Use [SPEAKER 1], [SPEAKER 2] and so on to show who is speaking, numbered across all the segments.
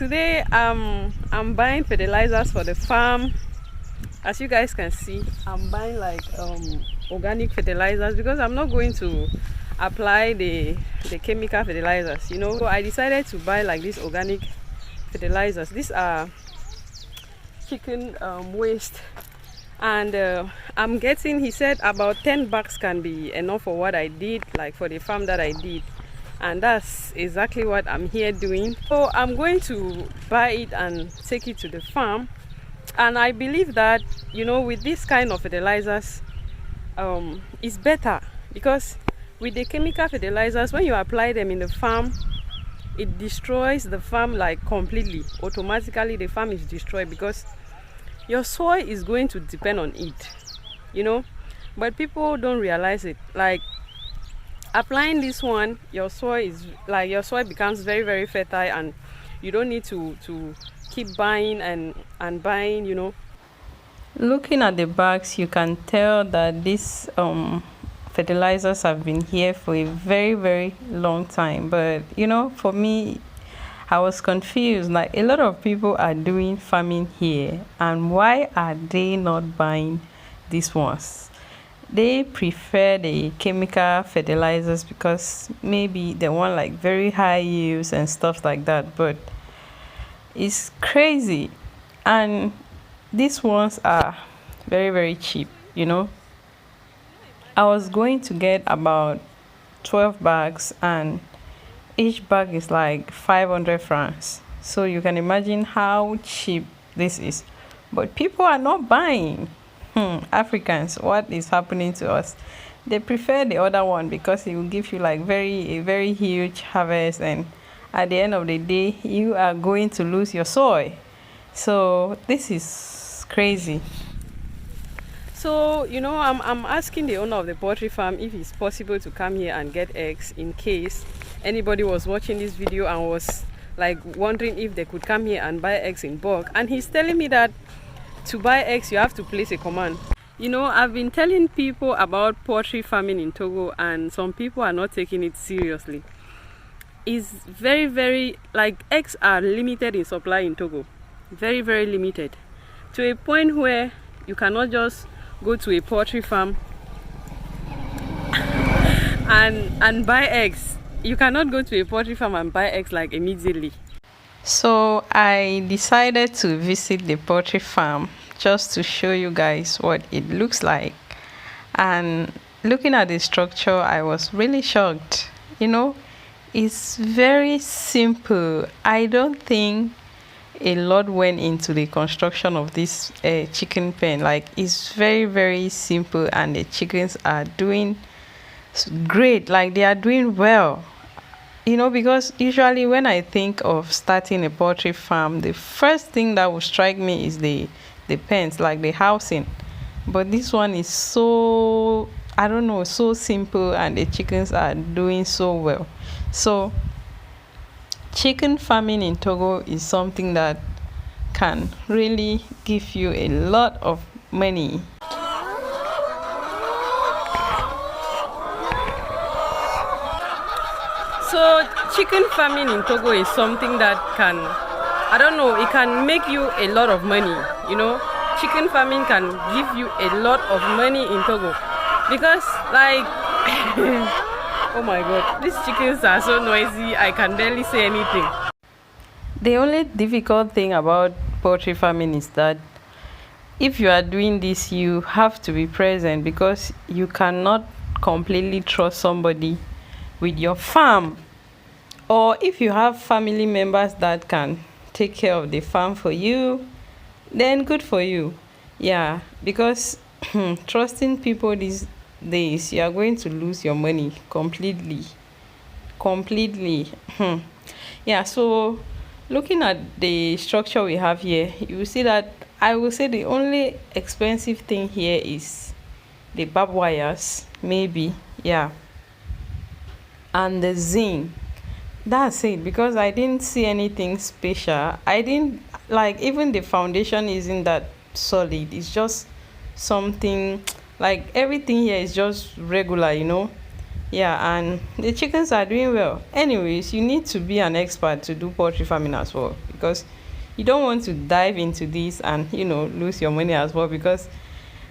[SPEAKER 1] Today I'm buying fertilizers for the farm. As you guys can see, I'm buying like organic fertilizers because I'm not going to apply the chemical fertilizers, you know. So I decided to buy like these organic fertilizers. These are chicken waste, and I'm getting, he said about 10 bags can be enough for what I did, like for the farm that I did, and that's exactly what I'm here doing. So I'm going to buy it and take it to the farm, and I believe that, you know, with this kind of fertilizers it's better, because with the chemical fertilizers, when you apply them in the farm, it destroys the farm like completely. Automatically the farm is destroyed because your soil is going to depend on it, you know. But people don't realize it. Like applying this one, your soil becomes very, very fertile, and you don't need to keep buying and buying, you know. Looking at the bags, you can tell that these fertilizers have been here for a very, very long time. But you know, for me, I was confused. Like, a lot of people are doing farming here, and why are they not buying these ones? They prefer the chemical fertilizers because maybe they want like very high yields and stuff like that, but it's crazy. And these ones are very, very cheap, you know. I was going to get about 12 bags, and each bag is like 500 francs, so you can imagine how cheap this is. But people are not buying. Africans, what is happening to us? They prefer the other one because it will give you like a very huge harvest, and at the end of the day you are going to lose your soil. So this is crazy. So, you know, I'm asking the owner of the poultry farm if it's possible to come here and get eggs, in case anybody was watching this video and was like wondering if they could come here and buy eggs in bulk. And he's telling me that to buy eggs you have to place a command. You know, I've been telling people about poultry farming in Togo, and some people are not taking it seriously. It's very, very, like, eggs are limited in supply in Togo. Very, very limited, to a point where you cannot just go to a poultry farm and buy eggs. You cannot go to a poultry farm and buy eggs like immediately. So I decided to visit the poultry farm just to show you guys what it looks like. And looking at the structure, I was really shocked. You know, it's very simple. I don't think a lot went into the construction of this chicken pen. Like, it's very, very simple, and the chickens are doing great. Like, they are doing well, you know, because usually when I think of starting a poultry farm, the first thing that will strike me is the pens, like the housing. But this one is so, I don't know, so simple, and the chickens are doing so well. So chicken farming in Togo is something that can really give you a lot of money. So chicken farming in Togo is something that can, I don't know, it can make you a lot of money, you know. Chicken farming can give you a lot of money in Togo, because like oh my god, these chickens are so noisy, I can barely say anything. The only difficult thing about poultry farming is that if you are doing this, you have to be present, because you cannot completely trust somebody with your farm. Or if you have family members that can take care of the farm for you, then good for you. Yeah, because trusting people these days, you are going to lose your money completely. Yeah, so looking at the structure we have here, you will see that I will say the only expensive thing here is the barbed wires, maybe, yeah, and the zinc. That's it, because I didn't see anything special. I didn't like, even the foundation isn't that solid. It's just something like, everything here is just regular, you know. Yeah, and the chickens are doing well. Anyways, you need to be an expert to do poultry farming as well. because you don't want to dive into this and lose your money as well, because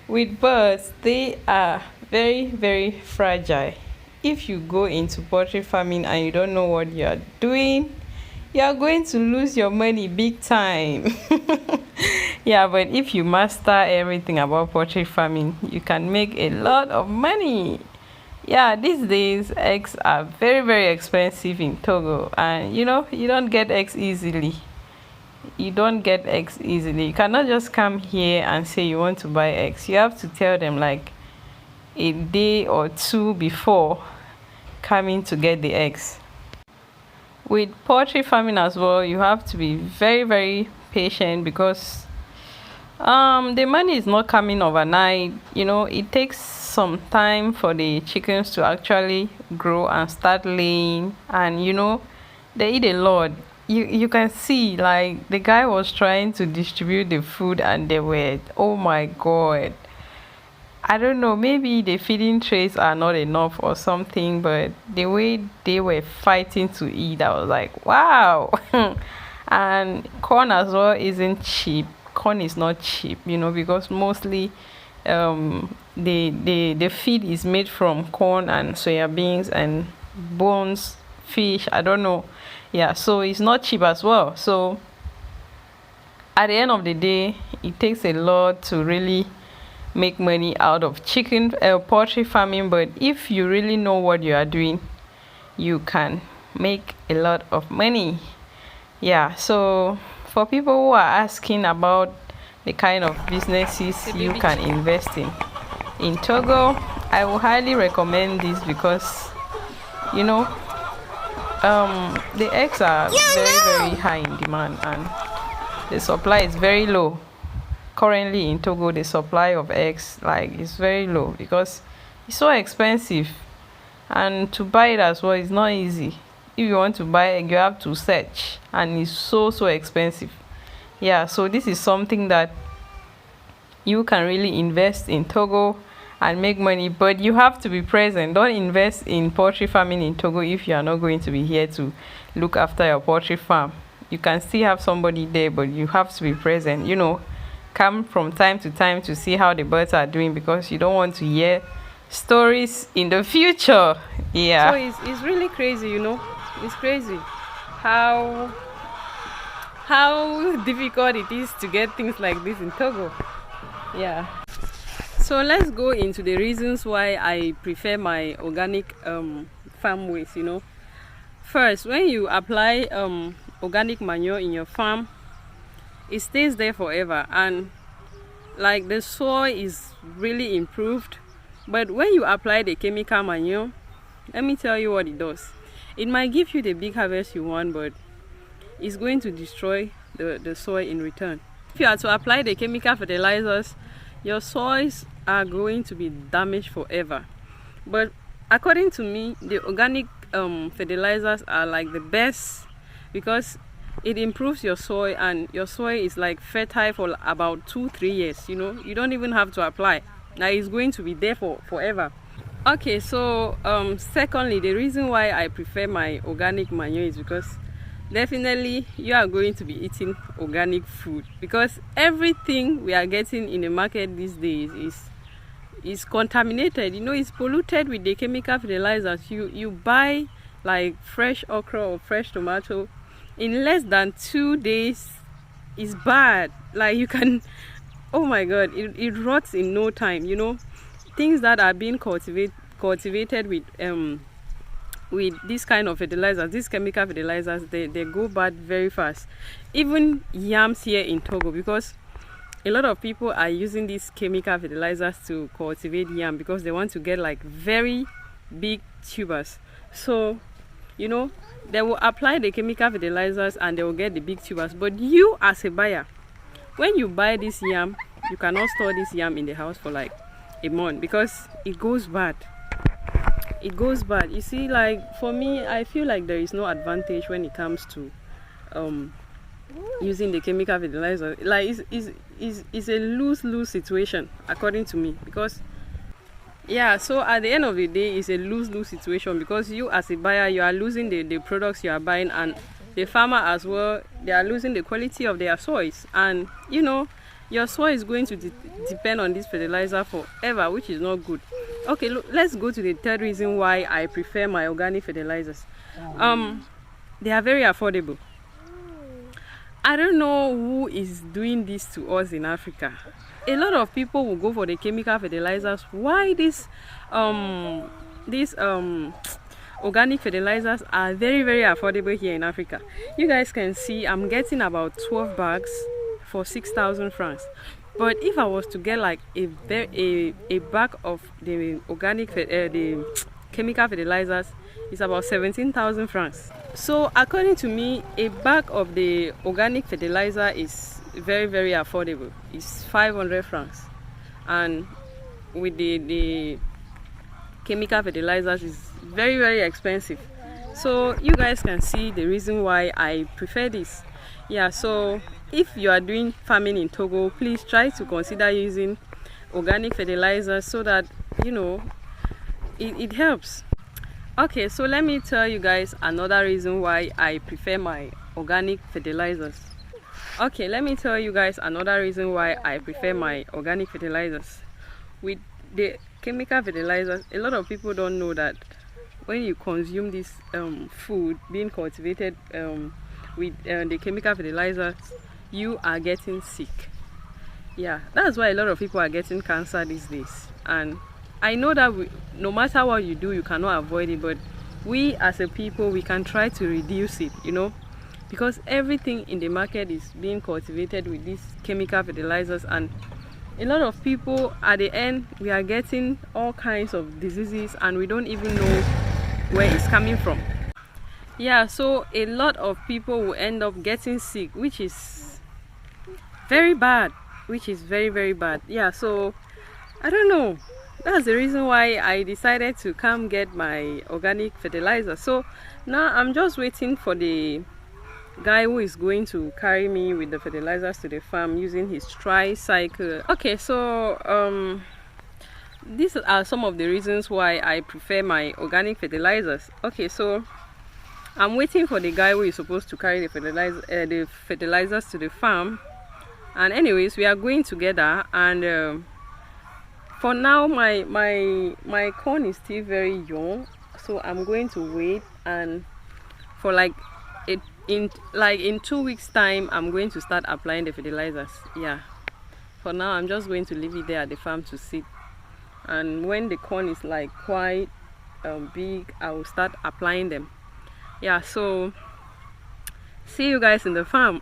[SPEAKER 1] with birds, they are very, very fragile. If you go into poultry farming and you don't know what you are doing, you are going to lose your money big time. Yeah, but if you master everything about poultry farming, you can make a lot of money. Yeah, these days eggs are very, very expensive in Togo, and you don't get eggs easily. You don't get eggs easily. You cannot just come here and say you want to buy eggs. You have to tell them like a day or two before coming to get the eggs. With poultry farming as well, you have to be very, very patient, because the money is not coming overnight. It takes some time for the chickens to actually grow and start laying, and they eat a lot. You can see, like, the guy was trying to distribute the food and they were, oh my god, I don't know, maybe the feeding trays are not enough or something, but the way they were fighting to eat, I was like, wow. And corn as well isn't cheap. Corn is not cheap, because mostly the feed is made from corn and soya beans and bones, fish, I don't know. Yeah, so it's not cheap as well. So at the end of the day, it takes a lot to really make money out of poultry farming. But if you really know what you are doing, you can make a lot of money. Yeah, so for people who are asking about the kind of businesses you can invest in Togo, I will highly recommend this, because the eggs are very, very high in demand and the supply is very low. Currently in Togo, the supply of eggs is very low because it's so expensive, and to buy it as well is not easy. If you want to buy egg, you have to search, and it's so expensive. Yeah, so this is something that you can really invest in Togo and make money, but you have to be present. Don't invest in poultry farming in Togo if you are not going to be here to look after your poultry farm. You can still have somebody there, but you have to be present. Come from time to time to see how the birds are doing, because you don't want to hear stories in the future. Yeah, so it's really crazy. It's crazy how difficult it is to get things like this in Togo. Yeah, so let's go into the reasons why I prefer my organic farm ways. First, when you apply organic manure in your farm, it stays there forever, and the soil is really improved. But when you apply the chemical manure, let me tell you what it does. It might give you the big harvest you want, but it's going to destroy the soil in return. If you are to apply the chemical fertilizers, your soils are going to be damaged forever. But according to me, the organic fertilizers are the best, because it improves your soil, and your soil is fertile for about 2-3 years. You don't even have to apply. Now it's going to be there forever. Okay, so secondly, the reason why I prefer my organic manure is because definitely you are going to be eating organic food, because everything we are getting in the market these days is contaminated. It's polluted with the chemical fertilizers. You buy fresh okra or fresh tomato, in less than 2 days is bad. You can, oh my god, it rots in no time. Things that are being cultivated with this kind of fertilizers, these chemical fertilizers, they go bad very fast. Even yams here in Togo, because a lot of people are using these chemical fertilizers to cultivate yam, because they want to get very big tubers. So they will apply the chemical fertilizers and they will get the big tubers. But you as a buyer, when you buy this yam, you cannot store this yam in the house for a month, because it goes bad. It goes bad. You see, for me, I feel there is no advantage when it comes to using the chemical fertilizer. It's a lose-lose situation according to me, because yeah, so at the end of the day, it's a lose-lose situation, because you as a buyer, you are losing the products you are buying, and the farmer as well, they are losing the quality of their soils, and you know, your soil is going to depend on this fertilizer forever, which is not good. Okay, look, let's go to the third reason why I prefer my organic fertilizers. They are very affordable. I don't know who is doing this to us in Africa. A lot of people will go for the chemical fertilizers. Why these organic fertilizers are very, very affordable here in Africa? You guys can see I'm getting about 12 bags for 6,000 francs. But if I was to get like a bag of the organic the chemical fertilizers, it's about 17,000 francs. So according to me, a bag of the organic fertilizer is very, very affordable. It's 500 francs, and with the chemical fertilizers is very, very expensive. So you guys can see the reason why I prefer this. Yeah, so if you are doing farming in Togo, please try to consider using organic fertilizers so that, you know, it helps. Okay, so let me tell you guys another reason why I prefer my organic fertilizers. Okay, let me tell you guys another reason why I prefer my organic fertilizers. With the chemical fertilizers, a lot of people don't know that when you consume this food being cultivated with the chemical fertilizers, you are getting sick. Yeah, that's why a lot of people are getting cancer these days. And I know that no matter what you do, you cannot avoid it, but we as a people, we can try to reduce it, you know, because everything in the market is being cultivated with these chemical fertilizers, and a lot of people at the end, we are getting all kinds of diseases and we don't even know where it's coming from. Yeah, so a lot of people will end up getting sick, which is very bad, very, very bad. Yeah, so I don't know. That's the reason why I decided to come get my organic fertilizer. So now I'm just waiting for the guy who is going to carry me with the fertilizers to the farm using his tricycle. Okay, so these are some of the reasons why I prefer my organic fertilizers. Okay, so I'm waiting for the guy who is supposed to carry the fertilizers to the farm. And anyways, we are going together, and for now my corn is still very young, so I'm going to wait, and for in 2 weeks time I'm going to start applying the fertilizers. Yeah, for now I'm just going to leave it there at the farm to sit, and when the corn is like quite big, I will start applying them. Yeah, so see you guys in the farm.